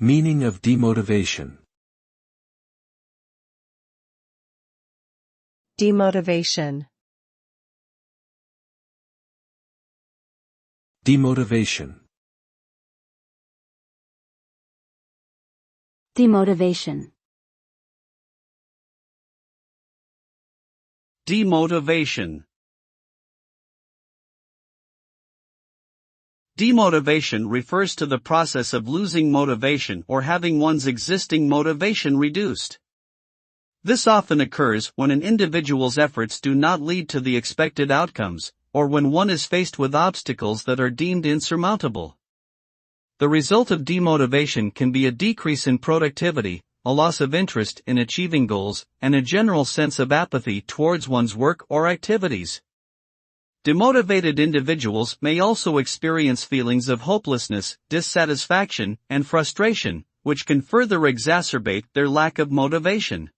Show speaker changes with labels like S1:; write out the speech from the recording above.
S1: Meaning of demotivation.
S2: Demotivation.
S1: Demotivation.
S3: Demotivation.
S4: Demotivation. Demotivation refers to the process of losing motivation or having one's existing motivation reduced. This often occurs when an individual's efforts do not lead to the expected outcomes, or when one is faced with obstacles that are deemed insurmountable. The result of demotivation can be a decrease in productivity, a loss of interest in achieving goals, and a general sense of apathy towards one's work or activities. Demotivated individuals may also experience feelings of hopelessness, dissatisfaction, and frustration, which can further exacerbate their lack of motivation.